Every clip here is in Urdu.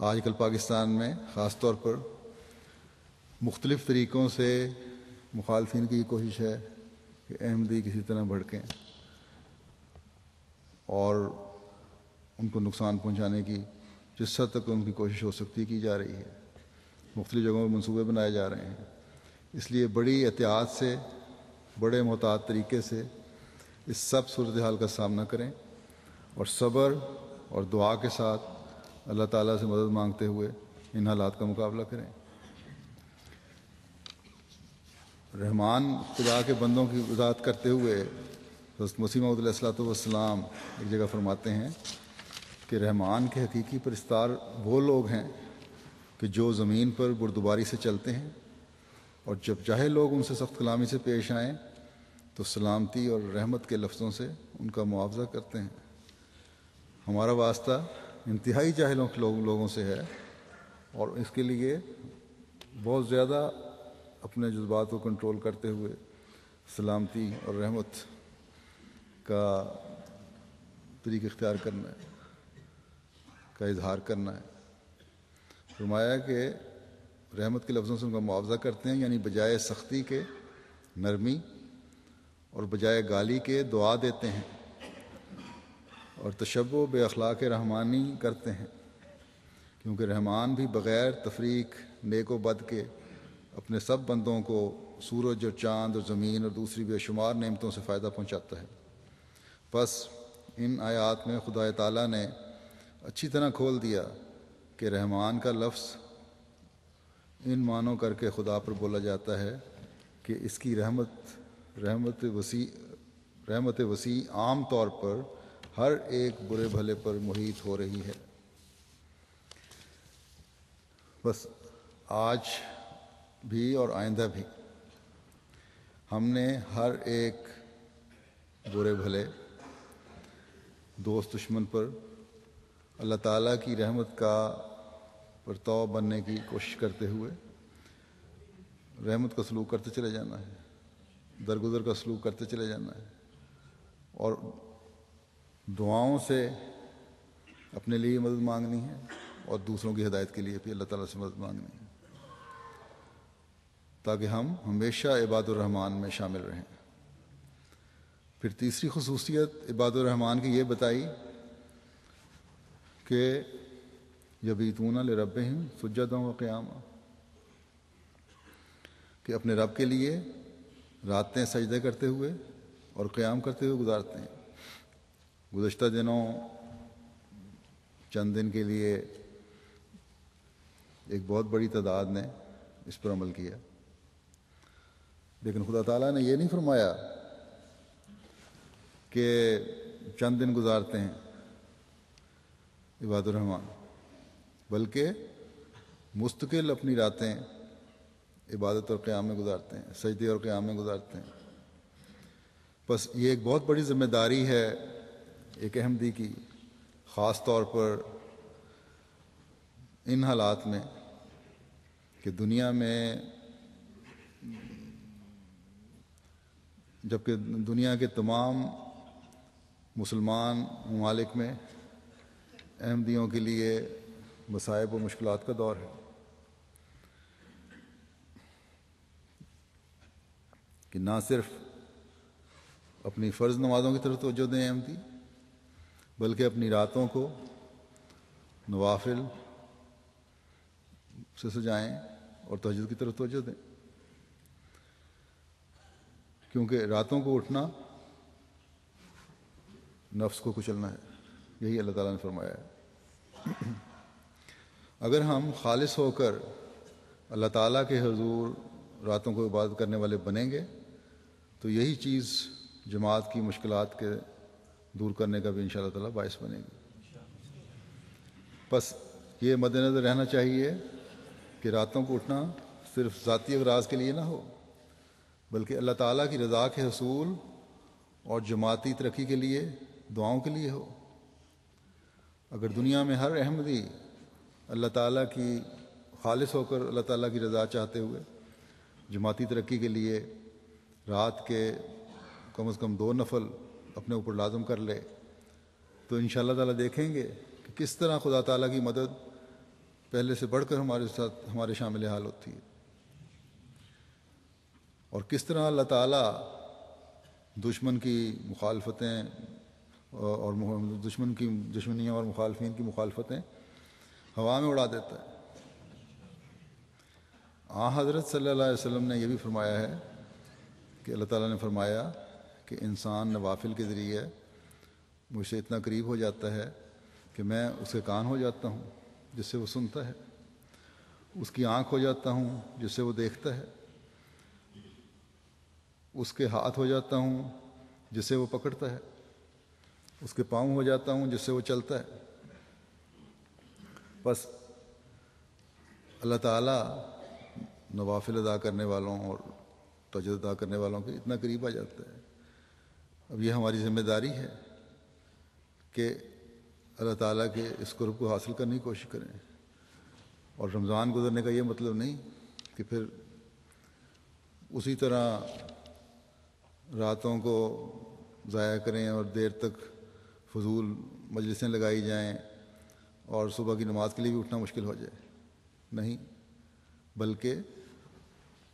آج کل پاکستان میں خاص طور پر مختلف طریقوں سے مخالفین کی یہ کوشش ہے کہ احمدی کسی طرح بھڑکیں اور ان کو نقصان پہنچانے کی جس حد تک ان کی کوشش ہو سکتی کی جا رہی ہے. مختلف جگہوں میں منصوبے بنائے جا رہے ہیں. اس لیے بڑی احتیاط سے، بڑے محتاط طریقے سے اس سب صورتحال کا سامنا کریں اور صبر اور دعا کے ساتھ اللہ تعالیٰ سے مدد مانگتے ہوئے ان حالات کا مقابلہ کریں. رحمان خدا کے بندوں کی وضاحت کرتے ہوئے حضرت مسیح موعود علیہ الصلوۃ والسلام ایک جگہ فرماتے ہیں کہ رحمان کے حقیقی پرستار وہ لوگ ہیں کہ جو زمین پر بردباری سے چلتے ہیں اور جب چاہے لوگ ان سے سخت کلامی سے پیش آئیں تو سلامتی اور رحمت کے لفظوں سے ان کا معاوضہ کرتے ہیں. ہمارا واسطہ انتہائی جاہلوں کے لوگوں سے ہے اور اس کے لیے بہت زیادہ اپنے جذبات کو کنٹرول کرتے ہوئے سلامتی اور رحمت کا طریقہ اختیار کرنا ہے، کا اظہار کرنا ہے. فرمایا کہ رحمت کے لفظوں سے ان کا معاوضہ کرتے ہیں، یعنی بجائے سختی کے نرمی اور بجائے گالی کے دعا دیتے ہیں اور تشبہ بے اخلاق رحمانی کرتے ہیں، کیونکہ رحمان بھی بغیر تفریق نیک و بد کے اپنے سب بندوں کو سورج اور چاند اور زمین اور دوسری بے شمار نعمتوں سے فائدہ پہنچاتا ہے. بس ان آیات میں خدا تعالیٰ نے اچھی طرح کھول دیا کہ رحمان کا لفظ ان معنوں کر کے خدا پر بولا جاتا ہے کہ اس کی رحمت وسیع عام طور پر ہر ایک برے بھلے پر محیط ہو رہی ہے. بس آج بھی اور آئندہ بھی ہم نے ہر ایک برے بھلے دوست دشمن پر اللہ تعالیٰ کی رحمت کا پرتو بننے کی کوشش کرتے ہوئے رحمت کا سلوک کرتے چلے جانا ہے، درگزر کا سلوک کرتے چلے جانا ہے اور دعاؤں سے اپنے لیے مدد مانگنی ہے اور دوسروں کی ہدایت کے لیے بھی اللہ تعالیٰ سے مدد مانگنی ہے تاکہ ہم ہمیشہ عباد الرحمن میں شامل رہیں. پھر تیسری خصوصیت عباد الرحمن کی یہ بتائی کہ یبیتون لربہم سجدا و قیاما، کہ اپنے رب کے لیے راتیں سجدے کرتے ہوئے اور قیام کرتے ہوئے گزارتے ہیں. گزشتہ دنوں چند دن کے لیے ایک بہت بڑی تعداد نے اس پر عمل کیا، لیکن خدا تعالیٰ نے یہ نہیں فرمایا کہ چند دن گزارتے ہیں عباد الرحمن، بلکہ مستقل اپنی راتیں عبادت اور قیام میں گزارتے ہیں، سجدے اور قیام میں گزارتے ہیں. بس یہ ایک بہت بڑی ذمہ داری ہے ایک احمدی کی، خاص طور پر ان حالات میں کہ دنیا میں، جبکہ دنیا کے تمام مسلمان ممالک میں احمدیوں کے لیے مصائب و مشکلات کا دور ہے. کہ نہ صرف اپنی فرض نمازوں کی طرف توجہ دیں احمدی، بلکہ اپنی راتوں کو نوافل سے سجائیں اور تہجد کی طرف توجہ دیں، کیونکہ راتوں کو اٹھنا نفس کو کچلنا ہے، یہی اللہ تعالیٰ نے فرمایا ہے. اگر ہم خالص ہو کر اللہ تعالیٰ کے حضور راتوں کو عبادت کرنے والے بنیں گے تو یہی چیز جماعت کی مشکلات کے دور کرنے کا بھی انشاءاللہ تعالیٰ باعث بنے گی. بس یہ مد نظر رہنا چاہیے کہ راتوں کو اٹھنا صرف ذاتی اغراض کے لیے نہ ہو، بلکہ اللہ تعالیٰ کی رضا کے حصول اور جماعتی ترقی کے لیے، دعاؤں کے لیے ہو. اگر دنیا میں ہر احمدی اللہ تعالیٰ کی خالص ہو کر اللہ تعالیٰ کی رضا چاہتے ہوئے جماعتی ترقی کے لیے رات کے کم از کم 2 نفل اپنے اوپر لازم کر لے تو انشاءاللہ تعالیٰ دیکھیں گے کہ کس طرح خدا تعالیٰ کی مدد پہلے سے بڑھ کر ہمارے ساتھ ہمارے شامل حال ہوتی ہے، اور کس طرح اللہ تعالیٰ دشمن کی مخالفتیں اور دشمن کی دشمنیاں اور مخالفین کی مخالفتیں ہوا میں اڑا دیتا ہے۔ حضرت صلی اللہ علیہ وسلم نے یہ بھی فرمایا ہے کہ اللہ تعالیٰ نے فرمایا کہ انسان نوافل کے ذریعے مجھ سے اتنا قریب ہو جاتا ہے کہ میں اس کے کان ہو جاتا ہوں جس سے وہ سنتا ہے، اس کی آنکھ ہو جاتا ہوں جس سے وہ دیکھتا ہے، اس کے ہاتھ ہو جاتا ہوں جس سے وہ پکڑتا ہے، اس کے پاؤں ہو جاتا ہوں جس سے وہ چلتا ہے۔ بس اللہ تعالیٰ نوافل ادا کرنے والوں اور تہجد ادا کرنے والوں کے اتنا قریب آ جاتا ہے۔ اب یہ ہماری ذمہ داری ہے کہ اللہ تعالیٰ کے اس قرب کو حاصل کرنے کی کوشش کریں، اور رمضان گزرنے کا یہ مطلب نہیں کہ پھر اسی طرح راتوں کو ضائع کریں اور دیر تک فضول مجلسیں لگائی جائیں اور صبح کی نماز کے لیے بھی اٹھنا مشکل ہو جائے، نہیں، بلکہ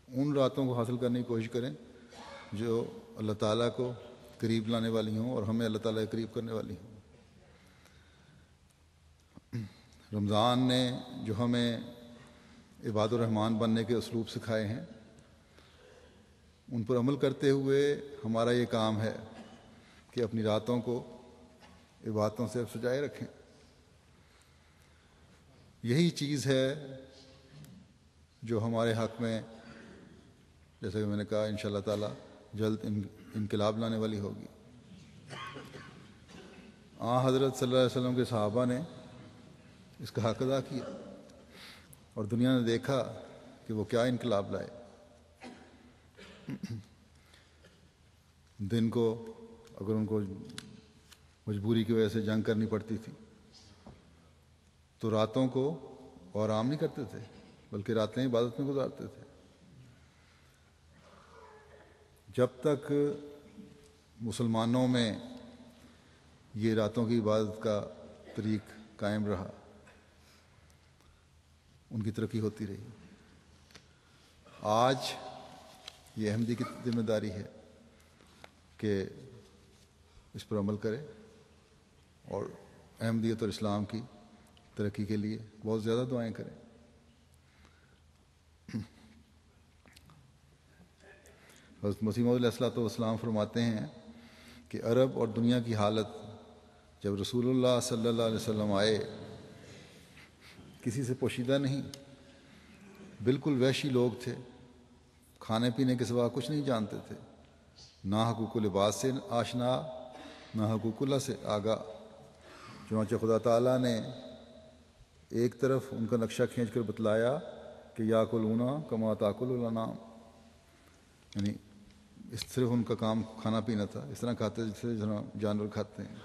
ان راتوں کو حاصل کرنے کی کوشش کریں جو اللہ تعالیٰ کو قریب لانے والی ہوں اور ہمیں اللہ تعالیٰ کے قریب کرنے والی ہوں۔ رمضان نے جو ہمیں عباد الرحمن بننے کے اسلوب سکھائے ہیں، ان پر عمل کرتے ہوئے ہمارا یہ کام ہے کہ اپنی راتوں کو عبادتوں سے سجائے رکھیں۔ یہی چیز ہے جو ہمارے حق میں، جیسا کہ میں نے کہا، انشاءاللہ تعالی جلد انقلاب لانے والی ہوگی۔ حضرت صلی اللہ علیہ وسلم کے صحابہ نے اس کا حق ادا کیا، اور دنیا نے دیکھا کہ وہ کیا انقلاب لائے۔ دن کو اگر ان کو مجبوری کی وجہ سے جنگ کرنی پڑتی تھی تو راتوں کو وہ آرام نہیں کرتے تھے، بلکہ راتیں عبادت میں گزارتے تھے۔ جب تک مسلمانوں میں یہ راتوں کی عبادت کا طریق قائم رہا، ان کی ترقی ہوتی رہی۔ آج یہ احمدی کی ذمہ داری ہے کہ اس پر عمل کرے اور احمدیت اور اسلام کی ترقی کے لیے بہت زیادہ دعائیں کریں۔ حضرت مسیح موعود علیہ الصلوۃ والسلام فرماتے ہیں کہ عرب اور دنیا کی حالت جب رسول اللہ صلی اللہ علیہ وسلم آئے، کسی سے پوشیدہ نہیں، بالکل وحشی لوگ تھے، کھانے پینے کے سوا کچھ نہیں جانتے تھے، نہ حقوق لباس سے آشنا، نہ حقوق اللہ سے آگاہ۔ چنانچہ خدا تعالیٰ نے ایک طرف ان کا نقشہ کھینچ کر بتلایا کہ یاکلون کما تاکل الانعام، یعنی صرف ان کا کام کھانا پینا تھا، اس طرح کھاتے جیسے جانور کھاتے ہیں۔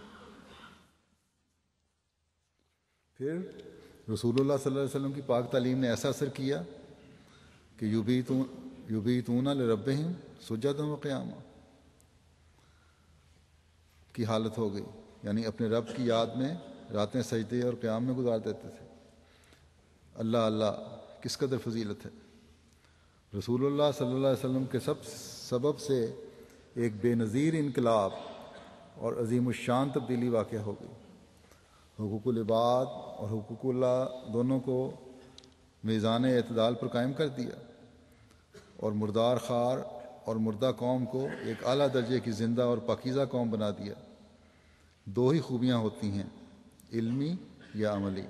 پھر رسول اللہ صلی اللہ علیہ وسلم کی پاک تعلیم نے ایسا اثر کیا کہ یبیتون لربہم سجدا و قیاما کی حالت ہو گئی، یعنی اپنے رب کی یاد میں راتیں سجدے اور قیام میں گزار دیتے تھے۔ اللہ اللہ کس قدر فضیلت ہے۔ رسول اللہ صلی اللہ علیہ وسلم کے سبب سے ایک بے نظیر انقلاب اور عظیم الشان تبدیلی واقع ہو گئی۔ حقوق العباد اور حقوق اللہ دونوں کو میزان اعتدال پر قائم کر دیا، اور مردار خوار اور مردہ قوم کو ایک اعلیٰ درجے کی زندہ اور پاکیزہ قوم بنا دیا۔ دو ہی خوبیاں ہوتی ہیں، علمی یا عملی۔